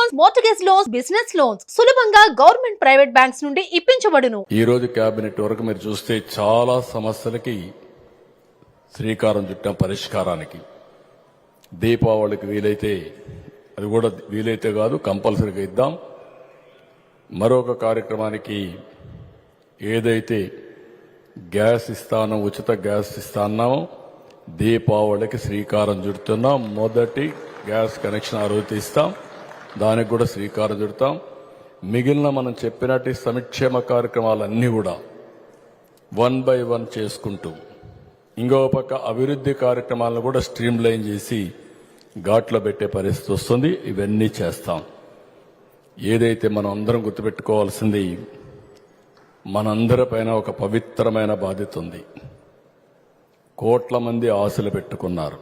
Loans, mortgage loans, business loans సులభంగా government private banks నుండి ఇప్పించబడును. ఈ రోజు కేబినెట్ వరకు మీరు చూస్తే చాలా సమస్యలకి శ్రీకారం చుట్టాం పరిష్కారానికి. దీపావళికి వీలైతే, అది కూడా వీలైతే కాదు కంపల్సరీగా ఇద్దాం. మరొక కార్యక్రమానికి ఏదైతే గ్యాస్ ఇస్తానో, ఉచిత గ్యాస్ ఇస్తాన్నామో దీపావళికి శ్రీకారం చుడుతున్నాం. మొదటి గ్యాస్ కనెక్షన్ ఆ రోజు ఇస్తాం, దానికి కూడా శ్రీకారం చుడతాం. మిగిలిన మనం చెప్పినట్టు సంక్షేమ కార్యక్రమాలన్నీ కూడా 1 by 1 చేసుకుంటూ, ఇంకో పక్క అభివృద్ధి కార్యక్రమాలను కూడా స్ట్రీమ్ లైన్ చేసి ఘాట్లో పెట్టే పరిస్థితి వస్తుంది. ఇవన్నీ చేస్తాం. ఏదైతే మనం అందరం గుర్తుపెట్టుకోవాల్సింది, మనందరిపైన ఒక పవిత్రమైన బాధ్యత ఉంది. కోట్ల మంది ఆశలు పెట్టుకున్నారు.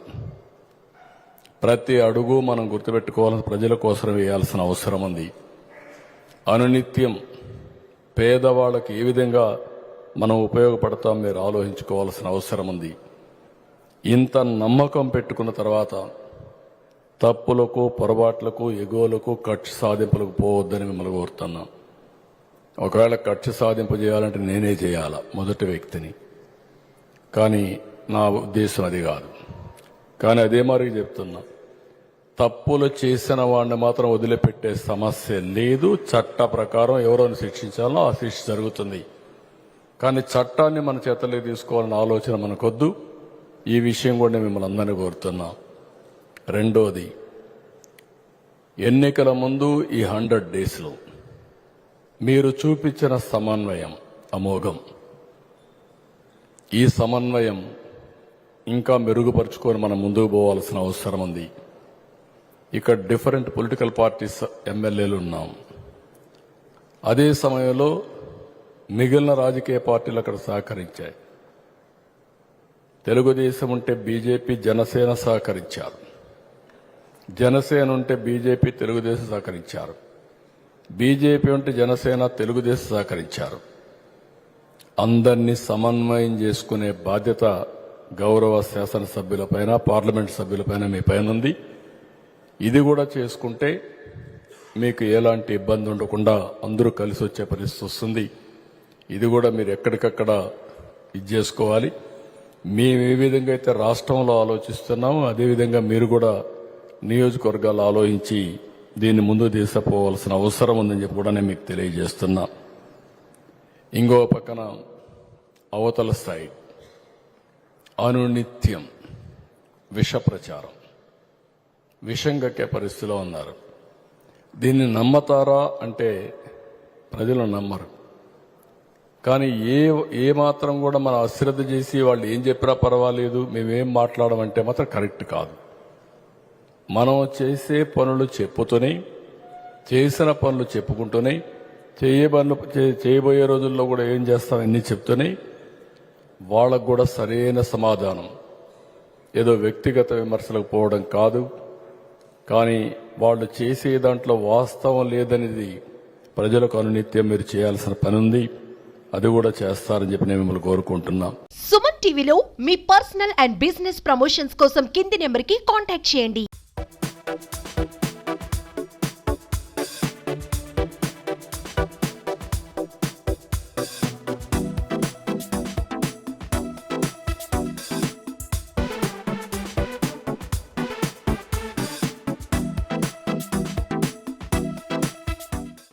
ప్రతి అడుగు మనం గుర్తుపెట్టుకోవాల్సిన ప్రజల కోసం వేయాల్సిన అవసరం ఉంది. అనునిత్యం పేదవాళ్ళకి ఏ విధంగా మనం ఉపయోగపడతాం మీరు ఆలోచించుకోవాల్సిన అవసరం ఉంది. ఇంత నమ్మకం పెట్టుకున్న తర్వాత తప్పులకు, పొరపాట్లకు, ఎగోలకు, కక్ష సాధింపులకు పోవద్దని మిమ్మల్ని కోరుతున్నాం. ఒకవేళ కక్ష సాధింపు చేయాలంటే నేనే చేయాలా, మొదటి వ్యక్తిని. కానీ నా ఉద్దేశం అది కాదు. కానీ అదే మరి చెప్తున్నా, తప్పులు చేసిన వాడిని మాత్రం వదిలిపెట్టే సమస్య లేదు. చట్ట ప్రకారం ఎవరిని శిక్షించాలో ఆ శిక్ష జరుగుతుంది. కానీ చట్టాన్ని మన చేతల్లోకి తీసుకోవాలన్న ఆలోచన మనకొద్దు. ఈ విషయం కూడా మిమ్మల్ని అందరినీ కోరుతున్నాం. రెండోది, ఎన్నికల ముందు ఈ 100 డేస్లో మీరు చూపించిన సమన్వయం అమోఘం. ఈ సమన్వయం ఇంకా మెరుగుపరుచుకొని మనం ముందుకు పోవాల్సిన అవసరం ఉంది. ఇక్కడ డిఫరెంట్ పొలిటికల్ పార్టీస్ ఎమ్మెల్యేలు ఉన్నాం. అదే సమయంలో మిగిలిన రాజకీయ పార్టీలు అక్కడ సహకరించాయి. తెలుగుదేశం ఉంటే బీజేపీ, జనసేన సహకరించారు. జనసేన ఉంటే బీజేపీ, తెలుగుదేశం సహకరించారు. బీజేపీ ఉంటే జనసేన, తెలుగుదేశం సహకరించారు. అందరినీ సమన్వయం చేసుకునే బాధ్యత గౌరవ శాసనసభ్యులపైన, పార్లమెంట్ సభ్యులపైన మీ పైన ఉంది. ఇది కూడా చేసుకుంటే మీకు ఎలాంటి ఇబ్బంది ఉండకుండా అందరూ కలిసి వచ్చే పరిస్థితి వస్తుంది. ఇది కూడా మీరు ఎక్కడికక్కడ ఇది చేసుకోవాలి. మేము ఏ విధంగా అయితే రాష్ట్రంలో ఆలోచిస్తున్నామో అదేవిధంగా మీరు కూడా నియోజకవర్గాలు ఆలోచించి దీన్ని ముందు తీసుకుపోవాల్సిన అవసరం ఉందని చెప్పి కూడా నేను మీకు తెలియజేస్తున్నా. ఇంకో పక్కన అవతల స్థాయి అనునిత్యం విష ప్రచారం, విషం కక్కే పరిస్థితిలో ఉన్నారు. దీన్ని నమ్మతారా అంటే ప్రజలు నమ్మరు. కానీ ఏ మాత్రం కూడా మనం అశ్రద్ధ చేసి వాళ్ళు ఏం చెప్పినా పర్వాలేదు, మేమేం మాట్లాడమంటే మాత్రం కరెక్ట్ కాదు. మనం చేసే పనులు చెప్పుతూనే, చేసిన పనులు చెప్పుకుంటూనే, చేయబోయే రోజుల్లో కూడా ఏం చేస్తాం అన్నీ చెప్తూనే వాళ్ళకు కూడా సరైన సమాధానం, ఏదో వ్యక్తిగత విమర్శలకు పోవడం కాదు. కానీ వాళ్ళు చేసే దాంట్లో వాస్తవం లేదనేది ప్రజలకు అనునిత్యం మీరు చేయాల్సిన పని ఉంది. అది కూడా చేస్తారని చెప్పి నేను మిమ్మల్ని కోరుకుంటున్నాం. సుమన్ టీవీలో మీ పర్సనల్ అండ్ బిజినెస్ ప్రమోషన్స్ కోసం కింది నెంబర్కి కాంటాక్ట్ చేయండి.